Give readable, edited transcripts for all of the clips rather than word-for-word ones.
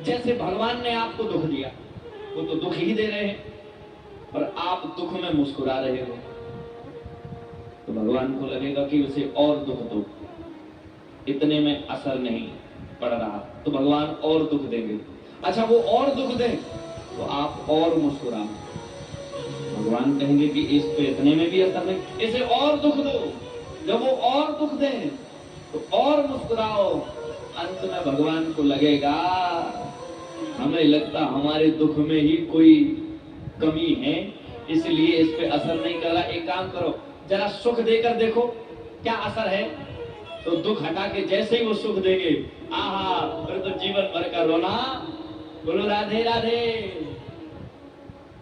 जैसे भगवान ने आपको दुख दिया, वो तो दुख ही दे रहे हैं, और आप दुख में मुस्कुरा रहे हो, तो भगवान को लगेगा कि उसे और दुख दो, इतने में असर नहीं पड़ रहा, तो भगवान और दुख देंगे। अच्छा, वो और दुख दें तो आप और मुस्कुराओ, भगवान कहेंगे कि इस पे इतने में भी असर नहीं, इसे और दुख दो। जब वो और दुख दें तो और मुस्कुराओ, अंत में भगवान को लगेगा हमें लगता हमारे दुख में ही कोई कमी है, इसलिए इस पे असर नहीं कर रहा। एक काम करो, जरा सुख देकर देखो क्या असर है, तो दुख हटा के जैसे ही वो सुख देंगे, आहा, फिर तो जीवन भर का रोना। बोलो राधे राधे।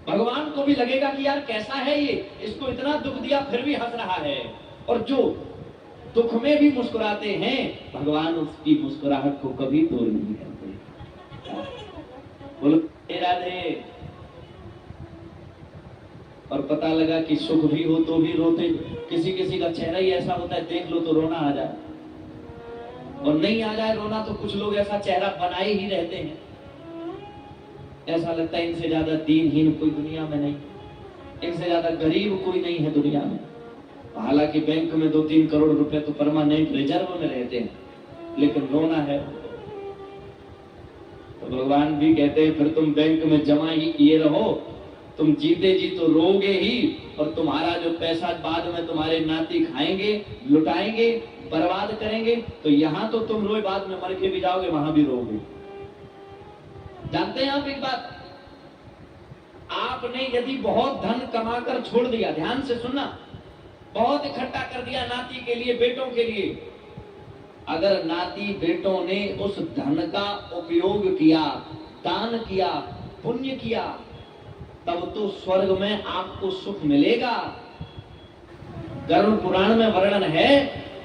भगवान को भी लगेगा कि यार कैसा है ये, इसको इतना दुख दिया फिर भी हंस रहा है। और जो दुख में भी मुस्कुराते हैं, भगवान उसकी मुस्कुराहट को कभी दूर नहीं करते। बोलो राधे। और पता लगा कि सुख भी हो तो भी रोते, किसी किसी का चेहरा ही ऐसा होता है, देख लो तो रोना आ जाए, और नहीं आ जाए रोना तो कुछ लोग ऐसा चेहरा बनाए ही रहते हैं, ऐसा लगता है इनसे ज्यादा दीनहीन कोई दुनिया में नहीं, इनसे ज्यादा गरीब कोई नहीं है दुनिया में। हालांकि बैंक में 2-3 करोड़ रुपए तो परमानेंट रिजर्व में रहते हैं, लेकिन रोना है। तो भगवान भी कहते हैं फिर तुम बैंक में जमा ही किए रहो, तुम जीते जी तो रोगे ही, और तुम्हारा जो पैसा बाद में तुम्हारे नाती खाएंगे, लुटाएंगे, बर्बाद करेंगे, तो यहां तो तुम रोए, बाद में मर के भी जाओगे, वहां भी रोगे। जानते हैं आप एक बात, आपने यदि बहुत धन कमाकर छोड़ दिया, ध्यान से सुनना, बहुत इकट्ठा कर दिया नाती के लिए, बेटों के लिए, अगर नाती बेटों ने उस धन का उपयोग किया, दान किया, पुण्य किया, तब तो स्वर्ग में आपको सुख मिलेगा। गरुड़ पुराण में वर्णन है,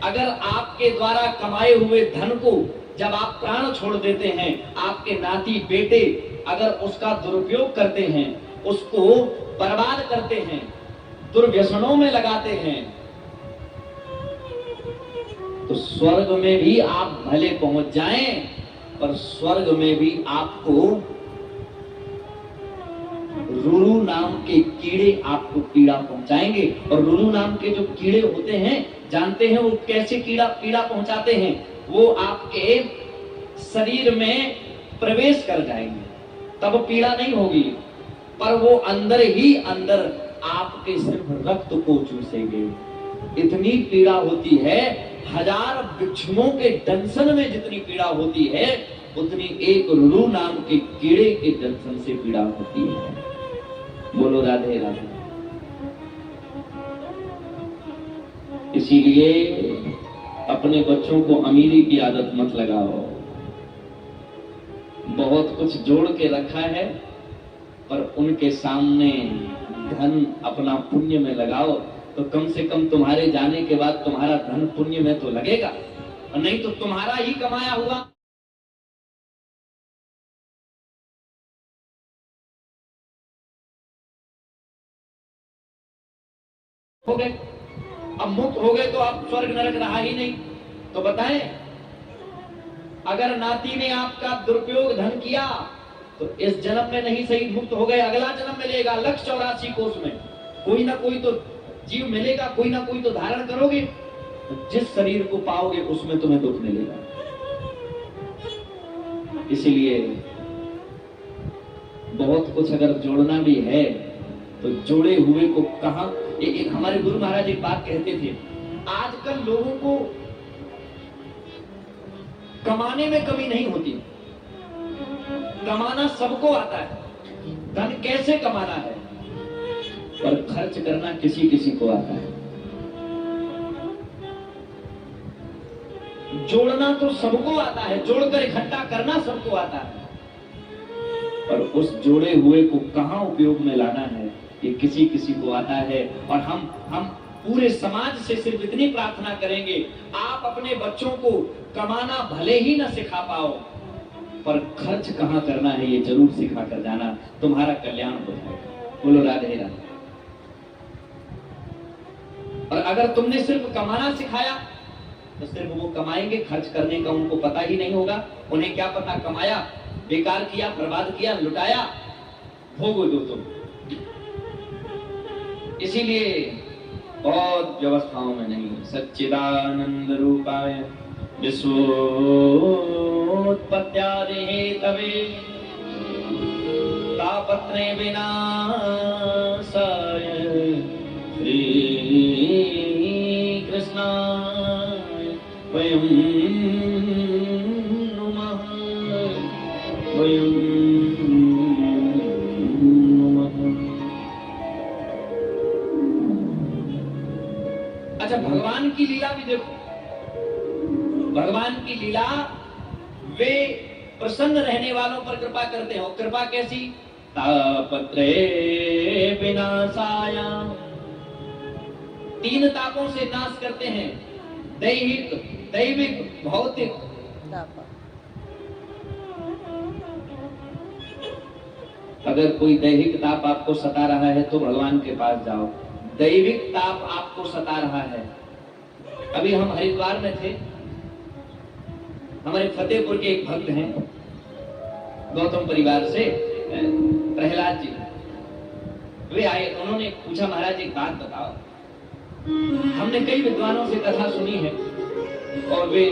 अगर आपके द्वारा कमाए हुए धन को जब आप प्राण छोड़ देते हैं, आपके नाती बेटे अगर उसका दुरुपयोग करते हैं, उसको बर्बाद करते हैं, दुर्व्यसनों में लगाते हैं, तो स्वर्ग में भी आप भले पहुंच जाएं, पर स्वर्ग में भी आपको रुरु नाम के कीड़े आपको पीड़ा पहुंचाएंगे। और रुरु नाम के जो कीड़े होते हैं, जानते हैं वो कैसे पीड़ा पहुंचाते हैं? वो आपके शरीर में प्रवेश कर जाएंगे, तब पीड़ा नहीं होगी, पर वो अंदर ही अंदर आपके सिर्फ रक्त को चूसेंगे। इतनी पीड़ा होती है, 1000 वृक्षों के दंशन में जितनी पीड़ा होती है, उतनी एक रुरु नाम के कीड़े के दंशन से पीड़ा होती है। बोलो राधे राधे। इसीलिए अपने बच्चों को अमीरी की आदत मत लगाओ। बहुत कुछ जोड़ के रखा है, पर उनके सामने धन अपना पुण्य में लगाओ, तो कम से कम तुम्हारे जाने के बाद तुम्हारा धन पुण्य में तो लगेगा, और नहीं तो तुम्हारा ही कमाया हुआ हो गए। अब मुक्त हो गए तो अब स्वर्ग नरक रहा ही नहीं। तो बताएं, अगर नाती ने आपका दुरुपयोग धन किया तो इस जन्म में नहीं सही, मुक्त हो गए, अगला जन्म मिलेगा 184 कोष में, कोई ना कोई तो जीव मिलेगा, कोई ना कोई तो धारण करोगे, तो जिस शरीर को पाओगे उसमें तुम्हें दुख मिलेगा। इसलिए बहुत कुछ अगर जोड़ना भी है तो जोड़े हुए को कहां। एक हमारे गुरु महाराज एक बात कहते थे, आजकल लोगों को कमाने में कमी नहीं होती, कमाना सबको आता है, धन कैसे कमाना है, पर खर्च करना किसी किसी को आता है। जोड़ना तो सबको आता है, जोड़कर इकट्ठा करना सबको आता है, पर उस जोड़े हुए को कहां उपयोग में लाना है, ये किसी किसी को आता है। और हम पूरे समाज से सिर्फ इतनी प्रार्थना करेंगे, आप अपने बच्चों को कमाना भले ही न सिखा पाओ, पर खर्च कहां करना है ये जरूर सिखा कर जाना, तुम्हारा कल्याण हो जाएगा। बोलो राधे राधे। और अगर तुमने सिर्फ कमाना सिखाया तो सिर्फ वो कमाएंगे, खर्च करने का उनको पता ही नहीं होगा। उन्हें क्या पता कमाया बेकार किया, बर्बाद किया, लुटाया, भोगो दो तुम। इसीलिए बहुत व्यवस्थाओं में नहीं। सच्चिदानंद रूपाय विश्वोत्पत्त्यादि हेतवे तापत्रय विनाशाय श्री कृष्णाय वयं नमः वयं नमः। अच्छा, भगवान की लीला भी देखो। भगवान की लीला, वे प्रसन्न रहने वालों पर कृपा करते हैं। और कृपा कैसी? तापत्रय विनाशाय, 3 तापों से नाश करते हैं। दैहिक, दैविक, भौतिक। अगर कोई दैहिक ताप आपको सता रहा है तो भगवान के पास जाओ। दैविक ताप आपको सता रहा है। अभी हम हरिद्वार में थे, हमारे फतेहपुर के एक भक्त हैं, गौतम परिवार से, प्रहलाद जी। वे आए, उन्होंने पूछा, महाराज एक बात बताओ, हमने कई विद्वानों से कथा सुनी है और वे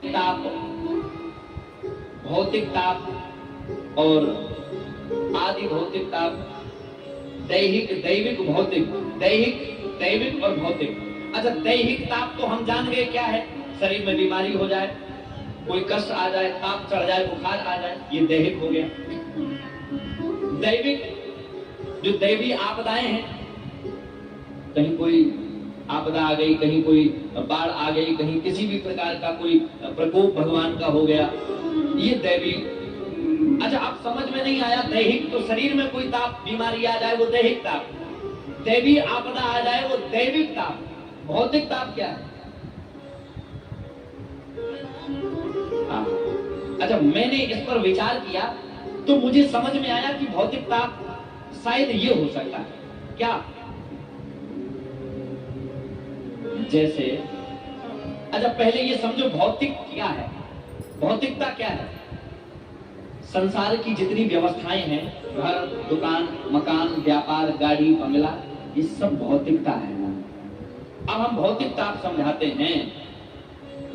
ताप, भौतिक ताप और आदि भौतिक ताप, दैहिक, दैविक, भौतिक, दैहिक, दैविक और भौतिक। अच्छा, दैहिक ताप तो हम जान गए क्या है? शरीर में बीमारी हो जाए, कोई कष्ट आ जाए, ताप चढ़ जाए, बुखार आ जाए, ये दैहिक हो गया। दैविक, जो दैवी आपदाएं हैं, कहीं कोई आपदा आ गई, कहीं कोई बाढ़ आ गई, कहीं किसी भी प्रकार का कोई प्रकोप भगवान का हो गया, ये दैवी। अच्छा, आप समझ में नहीं आया? दैहिक तो शरीर में कोई ताप, बीमारी आ जाए, वो दैहिक ताप। दैवी आपदा आ जाए, वो दैविक ताप। भौतिक ताप क्या है? अच्छा, मैंने इस पर विचार किया तो मुझे समझ में आया कि भौतिक ताप शायद ये हो सकता है। क्या? जैसे, अच्छा पहले ये समझो भौतिक क्या है। भौतिकता क्या है? संसार की जितनी व्यवस्थाएं हैं, घर, दुकान, मकान, व्यापार, गाड़ी, बंगला, ये सब भौतिकता है। अब हम भौतिक ताप समझाते हैं।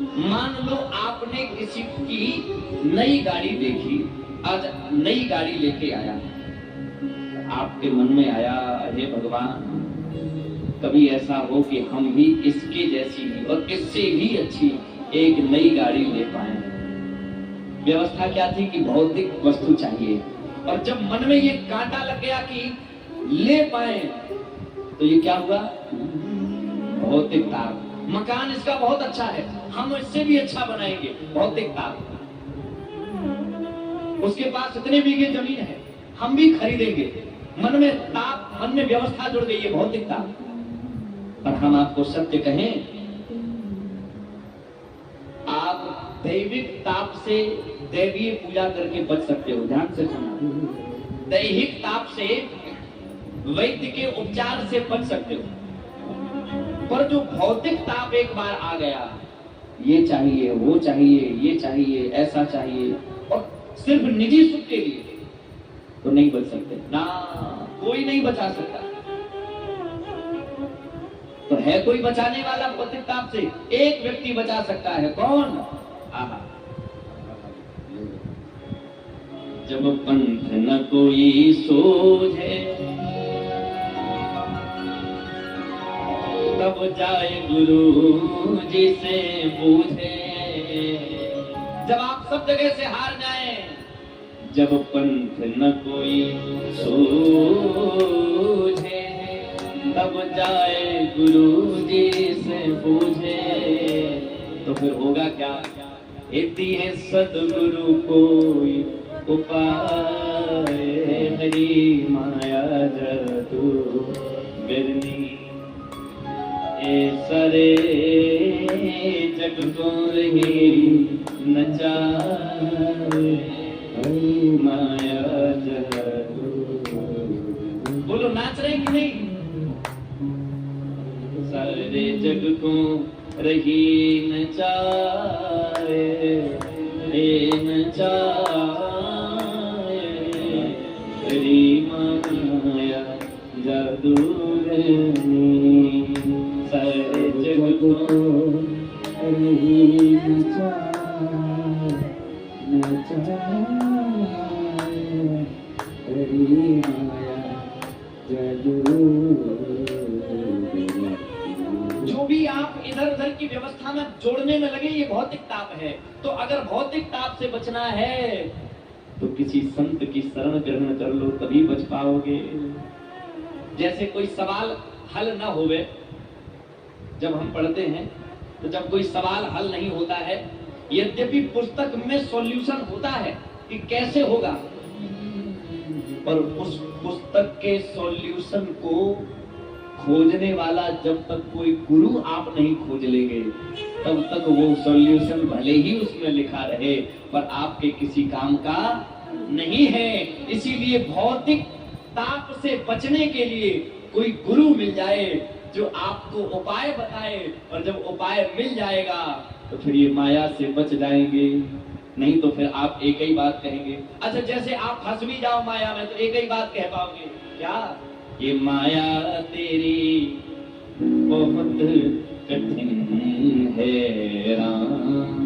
मान लो आपने किसी की नई गाड़ी देखी, आज नई गाड़ी लेके आया, आपके मन में आया, हे भगवान, कभी ऐसा हो कि हम भी इसके जैसी और इससे भी अच्छी एक नई गाड़ी ले पाए। व्यवस्था क्या थी कि भौतिक वस्तु चाहिए, और जब मन में ये कांटा लग गया कि ले पाए, तो ये क्या हुआ? भौतिक ताप। मकान इसका बहुत अच्छा है, हम इससे भी अच्छा बनाएंगे, भौतिक ताप। उसके पास इतने बीघे जमीन है, हम भी खरीदेंगे। मन में ताप, मन में व्यवस्था जुड़ गई है, भौतिक ताप। पर हम आपको सत्य कहें, आप दैविक ताप से दैवीय पूजा करके बच सकते हो। ध्यान से सुनना, दैहिक ताप से वैद्य के उपचार से बच सकते हो। पर जो भौतिक ताप एक बार आ गया, ये चाहिए, वो चाहिए, ये चाहिए, ऐसा चाहिए, और सिर्फ निजी सुख के लिए, तो नहीं बच सकते ना। कोई नहीं बचा सकता। तो है कोई बचाने वाला भौतिक ताप से? एक व्यक्ति बचा सकता है। कौन? आहा, जब पंथ न कोई सूझे, तब जाए गुरु जी से पूछे। जब आप सब जगह से हार जाएं, जब पंथ न कोई सूझे, तब जाए गुरु जी से पूछे। तो फिर होगा क्या? इति है सदगुरु कोई उपाय, हरी माया जतु बिरनी, ए सरे जग को रही नचाए, हरी माया जतु। बोलो, नाच रहे कि नहीं? सारे जग को रही नचाए, न जाए तेरी माया जादू सारे जग को जो भी आप इधर उधर की व्यवस्था में जोड़ने में लगे, ये भौतिक ताप है। तो अगर भौतिक ताप से बचना है तो किसी संत की शरण ग्रहण कर लो, तभी बच पाओगे। जैसे कोई सवाल हल न होवे, जब हम पढ़ते हैं तो जब कोई सवाल हल नहीं होता है, यद्यपि पुस्तक में सॉल्यूशन होता है कि कैसे होगा, पर उस पुस्तक के सॉल्यूशन को खोजने वाला जब तक कोई गुरु आप नहीं खोज लेंगे, तब तक वो सॉल्यूशन भले ही उसमें लिखा रहे पर आपके किसी काम का नहीं है। इसीलिए भौतिक ताप से बचने के लिए कोई गुरु मिल जाए जो आपको उपाय बताए, और जब उपाय मिल जाएगा तो फिर ये माया से बच जाएंगे। नहीं तो फिर आप एक ही बात कहेंगे। अच्छा, जैसे आप फंस भी जाओ माया में तो एक ही बात कह पाओगे, क्या? ये माया तेरी बहुत कठिन है राम,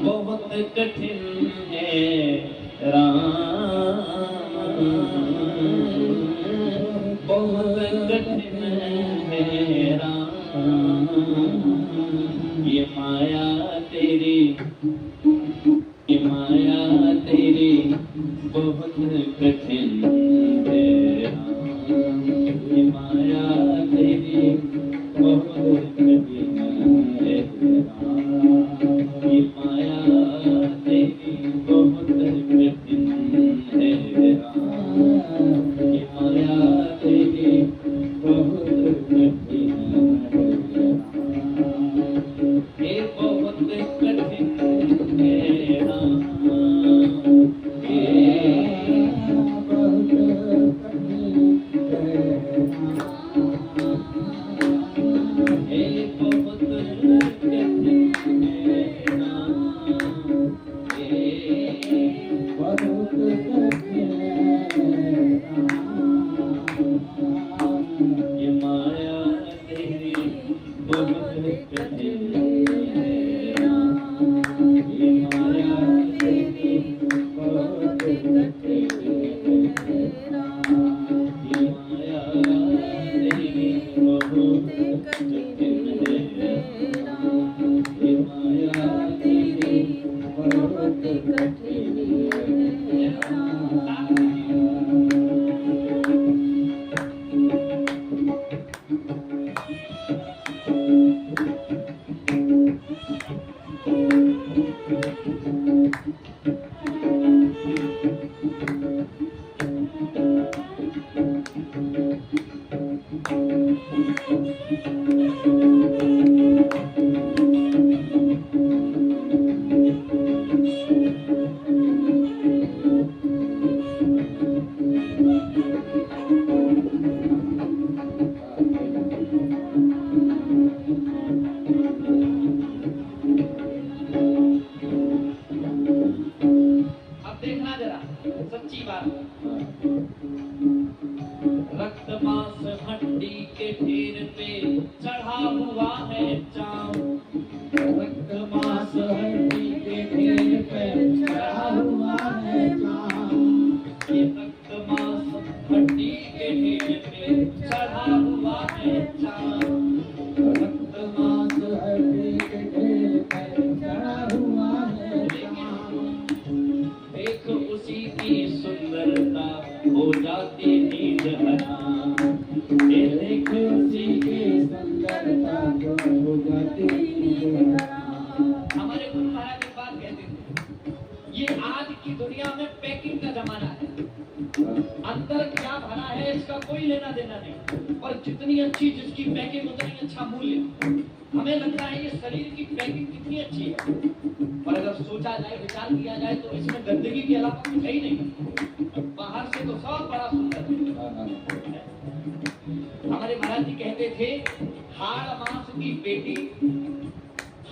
बहुत कठिन है राम, बहुत कठिन है राम, ये माया तेरी, ये माया तेरी बहुत कठिन है राम, ये माया तेरी बहुत कठिन है राम, ये माया तेरी बहुत कठिन है राम, ये माया तेरी बहुत कठिन है राम, ये बहुत कठिन है राम,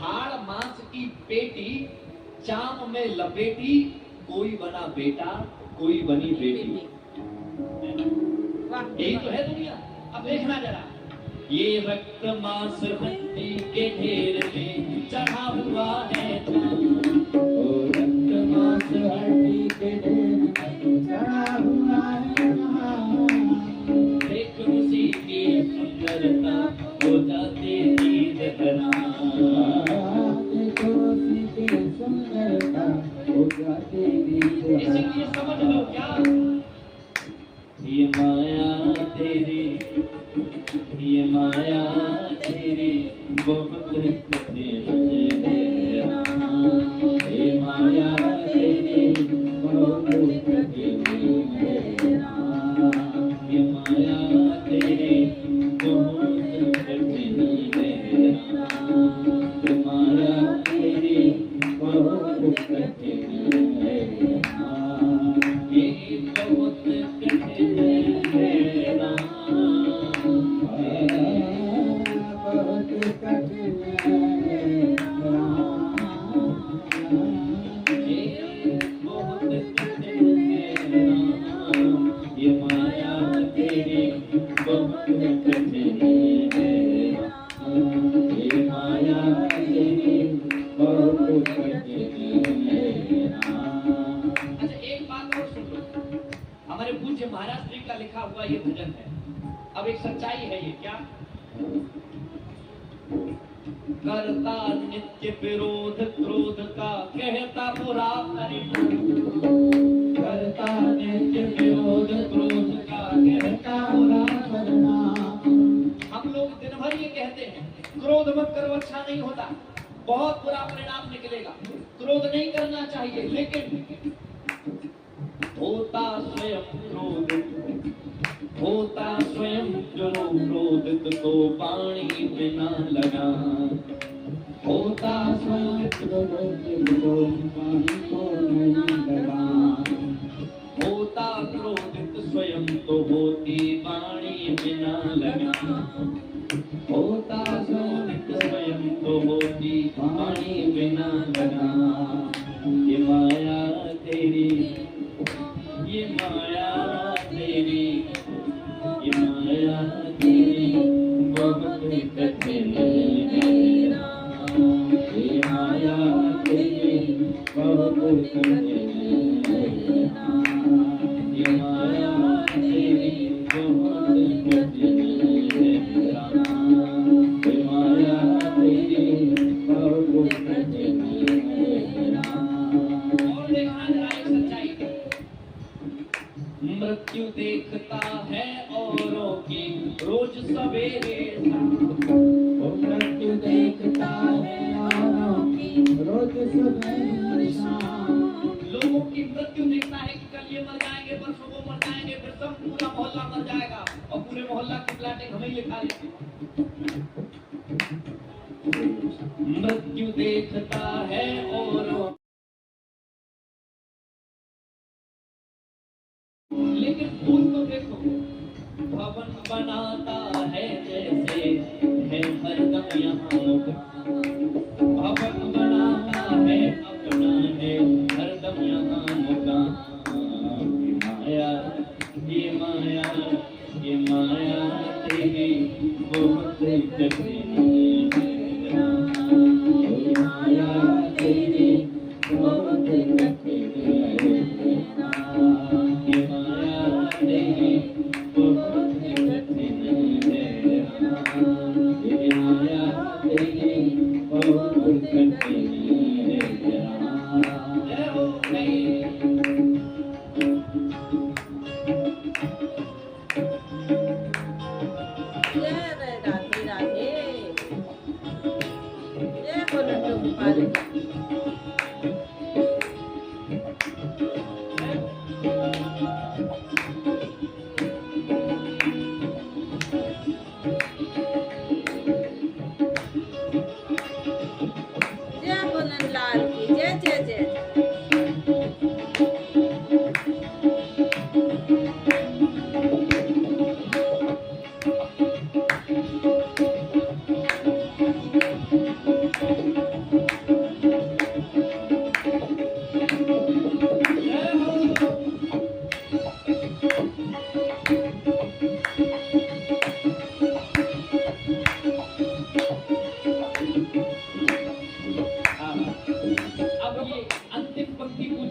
हाड़ मांस की पेटी चाम में लपेटी, कोई बना बेटा कोई बनी बेटी। यही तो है दुनिया। अब देखना जरा, ये रक्त मांस हड्डी के ढेर में चढ़ा हुआ है, रक्त मांस हड्डी के ढेर में चढ़ा हुआ है। देख उसी की सुंदरता हो जाती नींद देखो उसी की सुंदरता हो जाती नींद। इसीलिए समझ लो क्या, ये माया तेरी, ये माया तेरी बहुत कठिन है, ये माया तेरी बहुत कठिन है, ये माया तेरी बहुत कठिन है, ये माया तेरी बहुत कठिन है, ये बहुत कठिन है ना। बहुत कठिन है बहुत कठिन है राम, ये माया तेरी बहुत कठिन है राम, ये माया तेरी बहुत कठिन है राम। अच्छा एक बात और सुन लो, हमारे पूज्य महाराज श्री का लिखा हुआ ये भजन है। अब एक सच्चाई है ये, क्या करता नित्य विरोध क्रोध का कहता बुरा परिणाम, करता नित्य विरोध क्रोध का कहता बुरा परिणाम। हम लोग दिन भर ये कहते हैं क्रोध मत करो अच्छा नहीं होता, बहुत बुरा परिणाम निकलेगा, क्रोध नहीं करना चाहिए, लेकिन होता स्वयं क्रोध, होता स्वयं जो क्रोधित तो पानी बिना लगा, होता स्वयं क्रोधित तो पानी को नहीं लगा, होता क्रोधित स्वयं तो होती पानी बिना लगा, होता क्रोधित स्वयं तो होती पानी बिना लगा। ये माया तेरी, ये माया तेरी, ये माया तेरी बहुत कठिन है, ये माया तेरी बहुत कठिन है, ये माया तेरी बहुत कठिन है, ये माया तेरी बहुत कठिन है। और देखना जरा एक सच्चाई, मृत्यु देखता है औरों की रोज सवेरे मृत्यु देखता है औरों की रोज सवेरे शाम। लोगों की मृत्यु देखता है कि कल ये मर जाएंगे, परसों वो मर जाएंगे, फिर सब पूरा मोहल्ला मर जाएगा और पूरे मोहल्ला की प्लाटिंग हमें ही लिखा लेंगे। मृत्यु देखता है औरों, लेकिन फूल तो देखो, भवन बनाता है जैसे है हरदम यहाँ मुका, भवन बनाता है अपना है हरदम यहाँ मुका। ये माया, ये माया तेरी बहुत कठिन है, ये माया तेरी बहुत कठिन है, ये माया तेरी बहुत कठिन है, ये माया तेरी बहुत कठिन है। जय हो गई। जय राधे राधे, जय हो लड्डू गोपाल।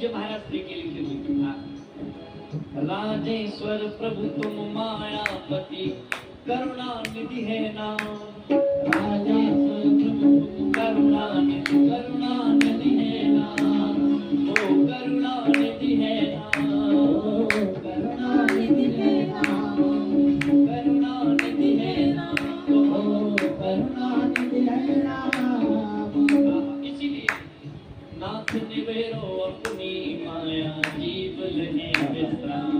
पूज्य महाराज श्री के लिखे हुए था। राजेश्वर प्रभु तुम मायापति करुणा निधि है नाम। राजेश्वर प्रभु तुम करुणा निधि है नाम। ओ करुणा निधि है नाम। करुणा निधि है नाम। करुणा निधि है नाम। ओ करुणा निधि है नाम। इसीलिए नाथ निवेरो अपनी माया जीव लहे विश्राम।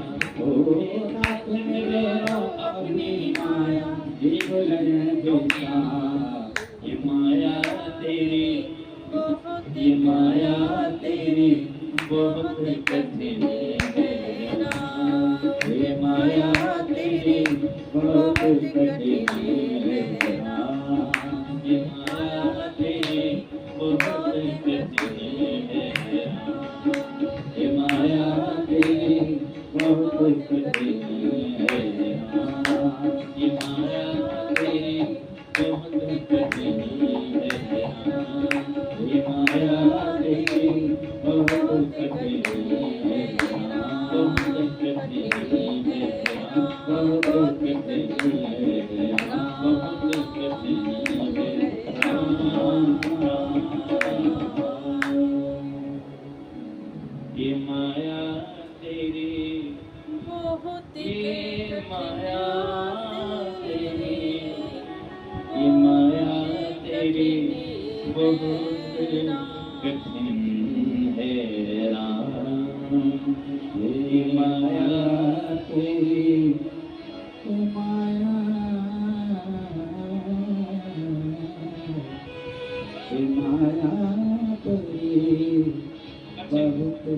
नाथ निवेरो अपनी माया जीव लहे विश्राम। ये माया तेरी ये माया तेरी बहुत कठिन है राम। ये माया तेरी बहुत कठिन है राम। ये माया तेरी बहुत कठिन है राम। ये माया तेरी बहुत कठिन है राम। ये माया तेरी बहुत कठिन है राम। ये माया तेरी बहुत कठिन है राम। बहुत कठिन है राम। बहुत कठिन है राम। बहुत कठिन है राम। ये माया तेरी बहुत ये माया तेरी ये माया तेरी बहुत कठिन है राम। ये माया तेरी माया तेरी बहुत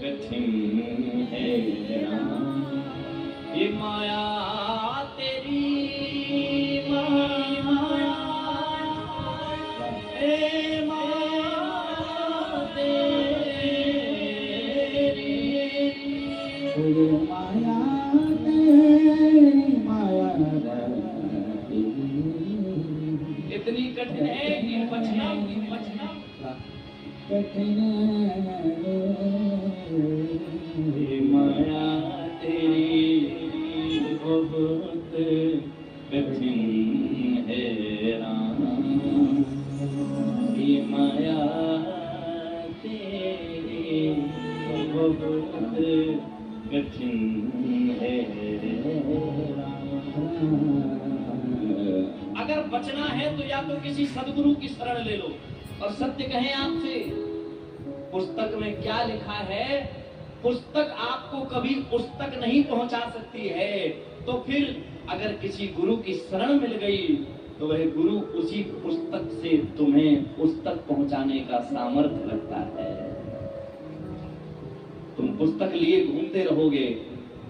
कठिन है राम। ये माया तेरी माया ए माया तेरी माया तेरी माया इतनी कठिन है कि बचना कठिन ये माया तेरी बहुत कठिन है राम। ये माया तेरी बहुत कठिन है राम। अगर बचना है तो या तो किसी सदगुरु की शरण ले लो और सत्य कहें आपसे। पुस्तक में क्या लिखा है, पुस्तक आपको कभी पुस्तक नहीं पहुंचा सकती है। तो फिर अगर किसी गुरु की शरण मिल गई तो वह गुरु उसी पुस्तक से तुम्हें पुस्तक पहुंचाने का सामर्थ्य रखता है। तुम पुस्तक लिए घूमते रहोगे,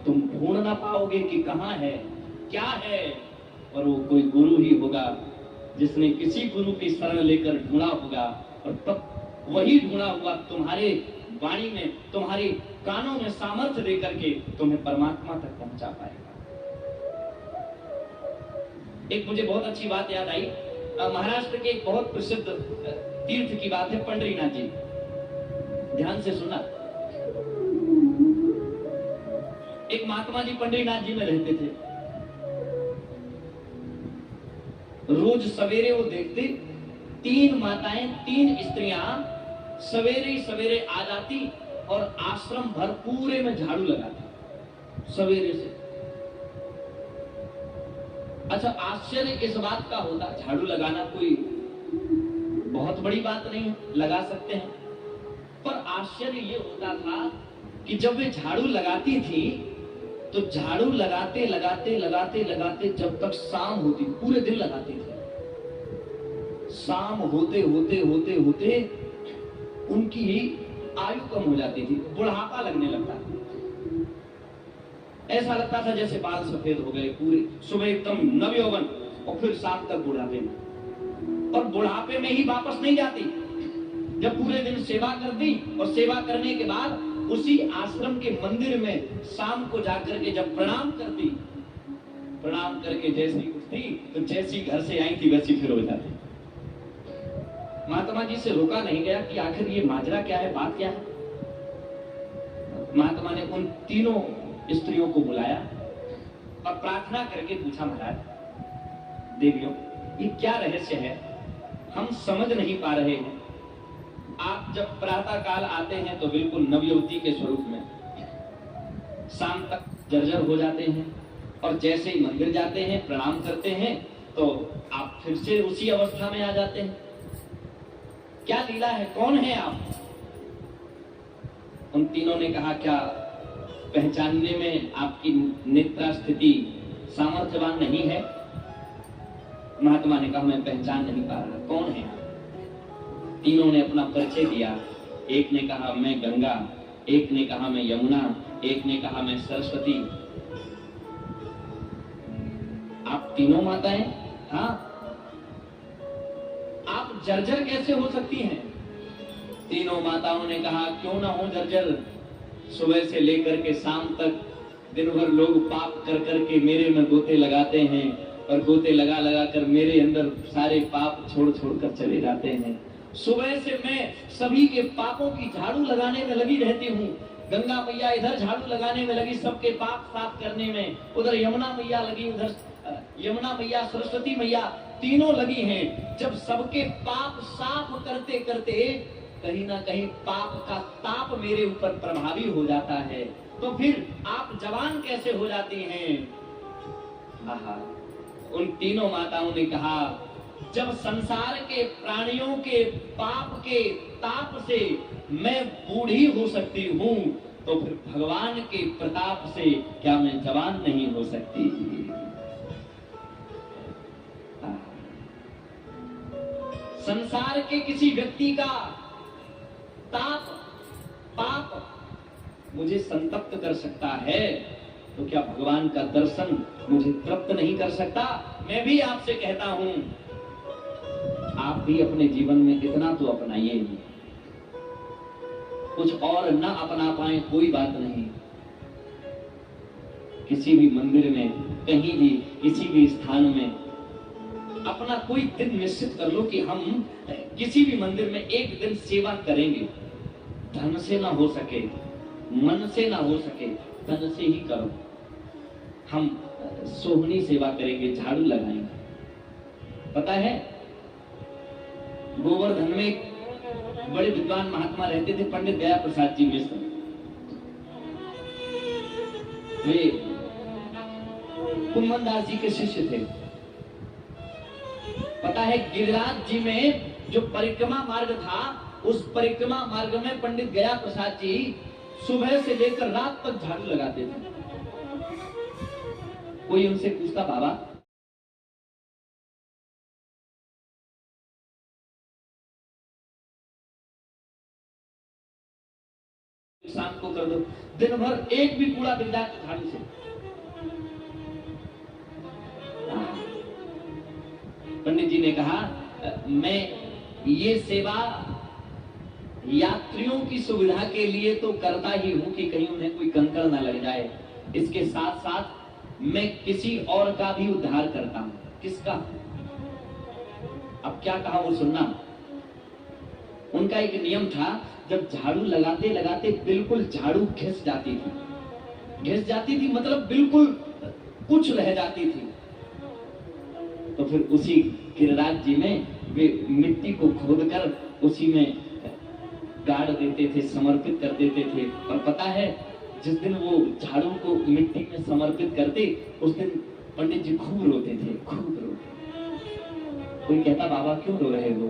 तुम ढूंढ ना पाओगे कि कहाँ है क्या है, और वो कोई गुरु ही होगा जिसने किसी गुरु की शरण लेकर ढूंढा होगा, और तब वही ढूंढा हुआ तुम्हारे वाणी में तुम्हारे कानों में सामर्थ्य देकर के तुम्हें परमात्मा तक पहुंचा पाएगा। एक मुझे बहुत अच्छी बात याद आई। महाराष्ट्र के एक बहुत प्रसिद्ध तीर्थ की बात है, पंडरीनाथ जी। ध्यान से सुना। एक महात्मा जी पंडरीनाथ जी में रहते थे। रोज सवेरे वो देखते, 3 माताएं 3 स्त्रियां सवेरे सवेरे आ जाती और आश्रम भर पूरे में झाड़ू लगाती सवेरे से। अच्छा, आश्चर्य इस बात का होता, झाड़ू लगाना कोई बहुत बड़ी बात नहीं है, लगा सकते हैं, पर आश्चर्य ये होता था कि जब वे झाड़ू लगाती थी तो झाड़ू लगाते लगाते लगाते लगाते जब तक शाम होती, पूरे दिन लगाती थी, शाम होते होते होते होते उनकी आयु कम हो जाती थी, बुढ़ापा लगने लगता था। ऐसा लगता था जैसे बाल सफेद हो गए पूरे, सुबह एकदम नवयौवन और फिर शाम तक बुढ़ापे में, और बुढ़ापे में ही वापस नहीं जाती। जब पूरे दिन सेवा कर दी और सेवा करने के बाद उसी आश्रम के मंदिर में शाम को जाकर के जब प्रणाम करती, प्रणाम करके जैसी उठती तो जैसी घर से आई थी वैसी फिर हो जाती। महात्मा जी से रोका नहीं गया कि आखिर ये माजरा क्या है, बात क्या है। महात्मा ने उन तीनों स्त्रियों को बुलाया और प्रार्थना करके पूछा, महाराज देवियों, ये क्या रहस्य है, हम समझ नहीं पा रहे हैं। आप जब प्रातः काल आते हैं तो बिल्कुल नवयुवती के स्वरूप में, शाम तक जर्जर हो जाते हैं और जैसे ही मंदिर जाते हैं प्रणाम करते हैं तो आप फिर से उसी अवस्था में आ जाते हैं। क्या लीला है, कौन है आप? उन तीनों ने कहा, क्या पहचानने में आपकी नेत्रा स्थिति सामर्थ्यवान नहीं है? महात्मा ने कहा, मैं पहचान नहीं पा रहा, कौन है आप? तीनों ने अपना परिचय दिया। एक ने कहा मैं गंगा, एक ने कहा मैं यमुना, एक ने कहा मैं सरस्वती। आप तीनों माताएं? हाँ। आप जर्जर कैसे हो सकती हैं? तीनों माताओं ने कहा, क्यों ना हो जर्जर, सुबह से लेकर के शाम तक दिन भर लोग पाप कर करके मेरे में गोते लगाते हैं और गोते लगा लगा कर मेरे अंदर सारे पाप छोड़ छोड़ कर चले जाते हैं। सुबह से मैं सभी के पापों की झाड़ू लगाने में लगी रहती हूँ। गंगा मैया इधर झाड़ू लगाने में लगी, सबके पाप साफ करने में, उधर यमुना मैया लगी, उधर यमुना मैया, सरस्वती मैया, तीनों लगी हैं। जब सबके पाप साफ करते करते कहीं ना कहीं पाप का ताप मेरे ऊपर प्रभावी हो जाता है, तो फिर आप जवान कैसे हो जाती हैं? आहा, उन तीनों माताओं ने कहा, जब संसार के प्राणियों के पाप के ताप से मैं बूढ़ी हो सकती हूँ, तो फिर भगवान के प्रताप से क्या मैं जवान नहीं हो सकती? संसार के किसी व्यक्ति का ताप पाप मुझे संतप्त कर सकता है, तो क्या भगवान का दर्शन मुझे तृप्त नहीं कर सकता? मैं भी आपसे कहता हूं, आप भी अपने जीवन में इतना तो अपनाइए, कुछ और न अपना पाए कोई बात नहीं। किसी भी मंदिर में, कहीं भी, किसी भी स्थान में अपना कोई दिन निश्चित कर लो कि हम किसी भी मंदिर में एक दिन सेवा करेंगे। धन से ना हो सके, मन से ना हो सके, तन से ही करो। हम सोहनी सेवा करेंगे, झाड़ू लगाएंगे। पता है, गोवर्धन में एक बड़े विद्वान महात्मा रहते थे, पंडित गया प्रसाद जी मिश्र। वे कुंभन दास जी के शिष्य थे। पता है, गिरिराज जी में जो परिक्रमा मार्ग था, उस परिक्रमा मार्ग में पंडित गया प्रसाद जी सुबह से लेकर रात तक झाड़ू लगाते थे। कोई उनसे पूछता, बाबा शाम को कर दो, दिन भर एक भी कूड़ा बिंदा झाड़ू से। पंडित जी ने कहा, मैं ये सेवा यात्रियों की सुविधा के लिए तो करता ही हूं कि कहीं उन्हें कोई कंकड़ ना लग जाए। इसके साथ साथ मैं किसी और का भी उद्धार करता हूं। किसका? अब क्या कहा वो सुनना। उनका एक नियम था, जब झाड़ू लगाते लगाते बिल्कुल झाड़ू घिस जाती थी, मतलब बिल्कुल कुछ रह जाती थी, तो फिर उसी गिरिराज जी में वे मिट्टी को खोदकर उसी में गाड़ देते थे, समर्पित कर देते थे। और पता है, जिस दिन वो झाड़ू को मिट्टी में समर्पित करते, उस दिन पंडित जी खूब रोते थे, खूब रोते। कोई कहता, बाबा क्यों रो रहे हो?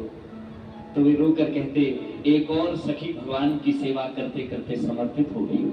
तो वे रोकर कहते, एक और सखी भगवान की सेवा करते करते समर्पित हो गई।